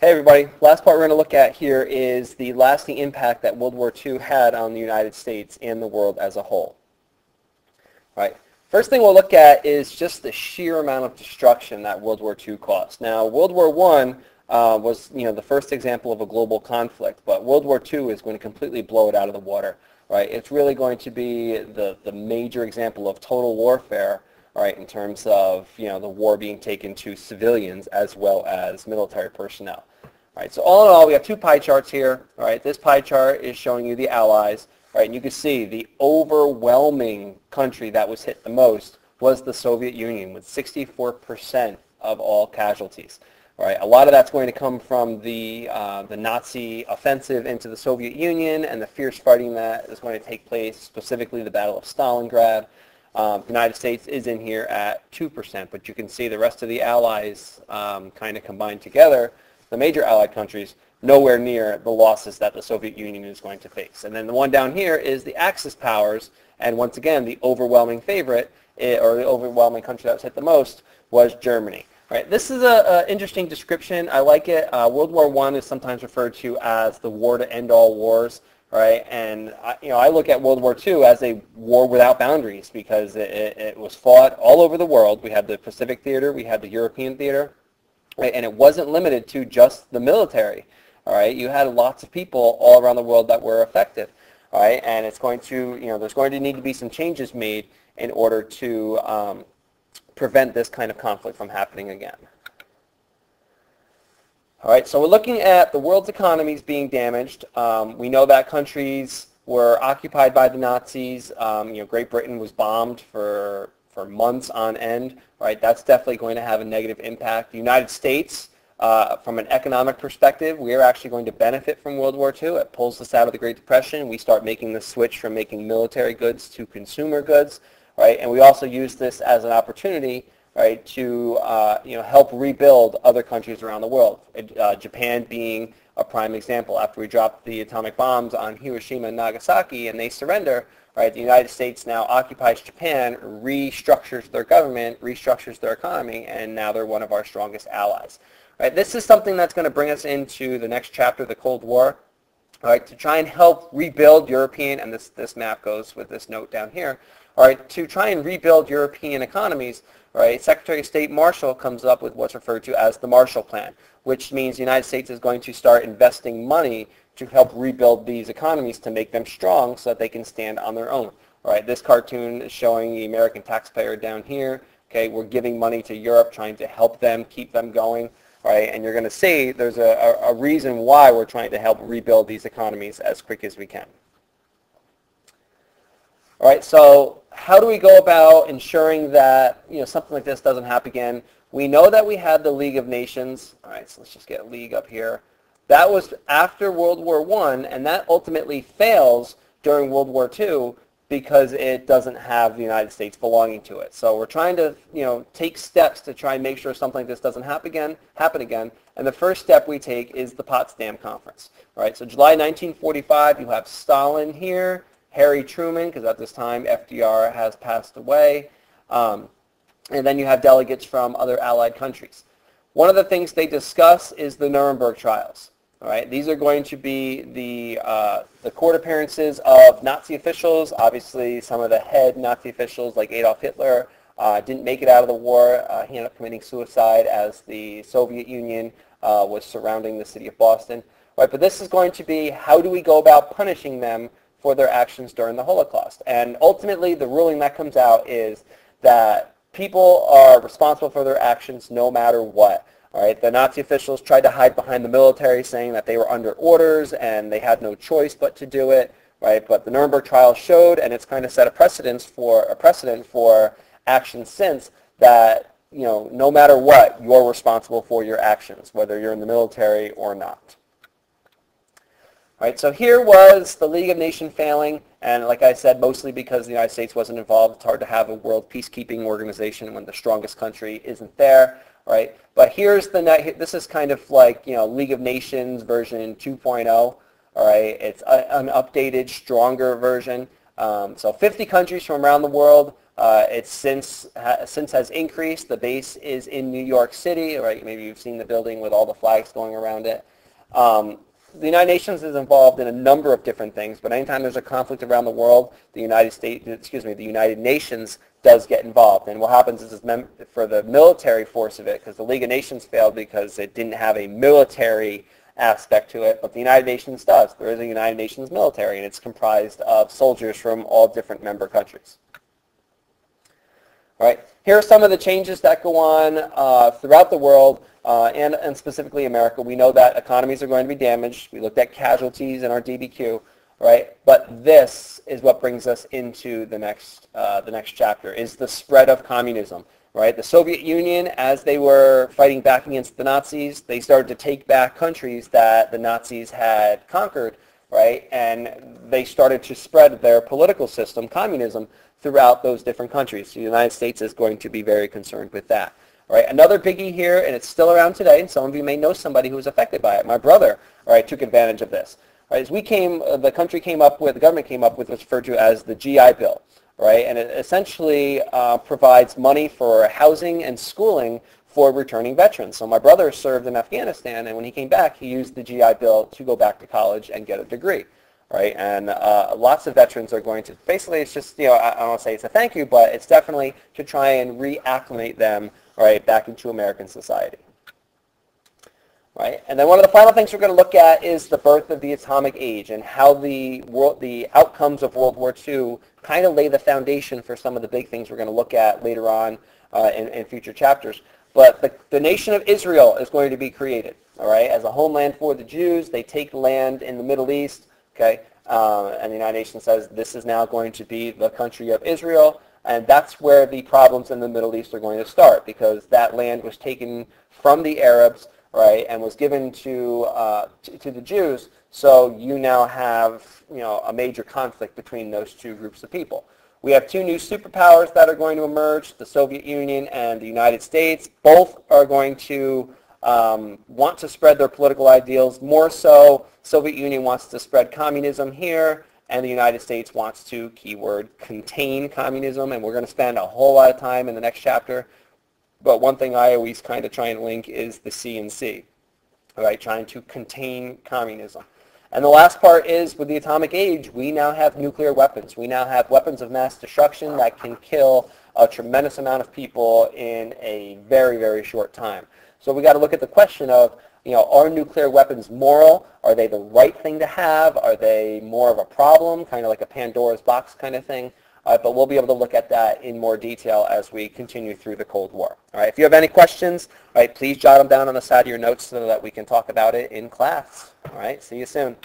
Hey everybody, last part we're going to look at here is the lasting impact that World War II had on the United States and the world as a whole. All right. First thing we'll look at is just the sheer amount of destruction that World War II caused. Now, World War I was the first example of a global conflict, but World War II is going to completely blow it out of the water. Right? It's really going to be the major example of total warfare, right, in terms of the war being taken to civilians as well as military personnel. Right, so all in all, we have two pie charts here. Right, this pie chart is showing you the Allies. Right, and you can see the overwhelming country that was hit the most was the Soviet Union, with 64% of all casualties. Right, a lot of that's going to come from the Nazi offensive into the Soviet Union and the fierce fighting that is going to take place, specifically the Battle of Stalingrad. The United States is in here at 2%, but you can see the rest of the Allies kind of combined together, the major Allied countries, nowhere near the losses that the Soviet Union is going to face. And then the one down here is the Axis powers, and once again, the overwhelming favorite, or the overwhelming country that was hit the most, was Germany. Right, this is an interesting description. I like it. World War I is sometimes referred to as the war to end all wars. Right, and I look at World War II as a war without boundaries because it was fought all over the world. We had the Pacific theater, we had the European theater, right, and it wasn't limited to just the military. All right, you had lots of people all around the world that were affected. All right, and it's going to there's going to need to be some changes made in order to prevent this kind of conflict from happening again. All right, so we're looking at the world's economies being damaged. We know that countries were occupied by the Nazis. Great Britain was bombed for months on end. Right, that's definitely going to have a negative impact. The United States, from an economic perspective, we are actually going to benefit from World War II. It pulls us out of the Great Depression. We start making the switch from making military goods to consumer goods. Right, and we also use this as an opportunity, right, to help rebuild other countries around the world. Japan being a prime example. After we dropped the atomic bombs on Hiroshima and Nagasaki and they surrender, right, the United States now occupies Japan, restructures their government, restructures their economy, and now they're one of our strongest allies. Right, this is something that's going to bring us into the next chapter, the Cold War. All right, to try and help rebuild European, and this map goes with this note down here. All right, to try and rebuild European economies, right, Secretary of State Marshall comes up with what's referred to as the Marshall Plan, which means the United States is going to start investing money to help rebuild these economies to make them strong so that they can stand on their own. All right, this cartoon is showing the American taxpayer down here. Okay, we're giving money to Europe, trying to help them, keep them going. Right, and you're going to see there's a reason why we're trying to help rebuild these economies as quick as we can. All right, so how do we go about ensuring that something like this doesn't happen again? We know that we had the League of Nations. All right, so let's just get League up here. That was after World War I, and that ultimately fails during World War II because it doesn't have the United States belonging to it. So we're trying to take steps to try and make sure something like this doesn't happen again. And the first step we take is the Potsdam Conference. All right, so July 1945, you have Stalin here, Harry Truman, because at this time FDR has passed away, and then you have delegates from other Allied countries. One of the things they discuss is the Nuremberg trials. All right, these are going to be the court appearances of Nazi officials. Obviously, some of the head Nazi officials, like Adolf Hitler, didn't make it out of the war. He ended up committing suicide as the Soviet Union was surrounding the city of Boston. All right, but this is going to be how do we go about punishing them for their actions during the Holocaust. And ultimately, the ruling that comes out is that people are responsible for their actions no matter what. All right, the Nazi officials tried to hide behind the military, saying that they were under orders and they had no choice but to do it. Right, but the Nuremberg trial showed, and it's kind of set a precedent for actions since that no matter what, you're responsible for your actions, whether you're in the military or not. All right, so here was the League of Nations failing, and like I said, mostly because the United States wasn't involved. It's hard to have a world peacekeeping organization when the strongest country isn't there. Right, but here's this is kind of like League of Nations version 2.0. All right, it's an updated, stronger version. So 50 countries from around the world It since has increased. The base is in New York City, right? Maybe you've seen the building with all the flags going around it. The United Nations is involved in a number of different things, but anytime there's a conflict around the world, the United Nations does get involved. And what happens is for the military force of it, because the League of Nations failed because it didn't have a military aspect to it, but the United Nations does. There is a United Nations military, and it's comprised of soldiers from all different member countries. All right, here are some of the changes that go on throughout the world, and specifically America. We know that economies are going to be damaged. We looked at casualties in our DBQ, right? But this is what brings us into the next chapter, is the spread of communism, right? The Soviet Union, as they were fighting back against the Nazis, they started to take back countries that the Nazis had conquered, right? And they started to spread their political system, communism, throughout those different countries. So the United States is going to be very concerned with that. All right, another biggie here, and it's still around today, and some of you may know somebody who was affected by it. My brother, all right, took advantage of this. All right, as the government came up with what's referred to as the GI Bill, right, and it essentially provides money for housing and schooling for returning veterans. So my brother served in Afghanistan, and when he came back, he used the GI Bill to go back to college and get a degree. Right, and lots of veterans are going to, basically it's just, I don't want to say it's a thank you, but it's definitely to try and reacclimate them, right, back into American society. Right, and then one of the final things we're going to look at is the birth of the atomic age and how the outcomes of World War II kind of lay the foundation for some of the big things we're going to look at later on in future chapters. But the nation of Israel is going to be created, all right, as a homeland for the Jews. They take land in the Middle East. Okay, and the United Nations says this is now going to be the country of Israel, and that's where the problems in the Middle East are going to start, because that land was taken from the Arabs, right, and was given to the Jews. So you now have a major conflict between those two groups of people. We have two new superpowers that are going to emerge: the Soviet Union and the United States. Both are going to want to spread their political ideals. More so, Soviet Union wants to spread communism here, and the United States wants to, keyword, contain communism, and we're going to spend a whole lot of time in the next chapter. But one thing I always kind of try and link is the C and C, all right, trying to contain communism. And the last part is, with the atomic age, we now have nuclear weapons. We now have weapons of mass destruction that can kill a tremendous amount of people in a very, very short time. So we got to look at the question of, are nuclear weapons moral? Are they the right thing to have? Are they more of a problem, kind of like a Pandora's box kind of thing? But we'll be able to look at that in more detail as we continue through the Cold War. All right, if you have any questions, all right, please jot them down on the side of your notes so that we can talk about it in class. All right, see you soon.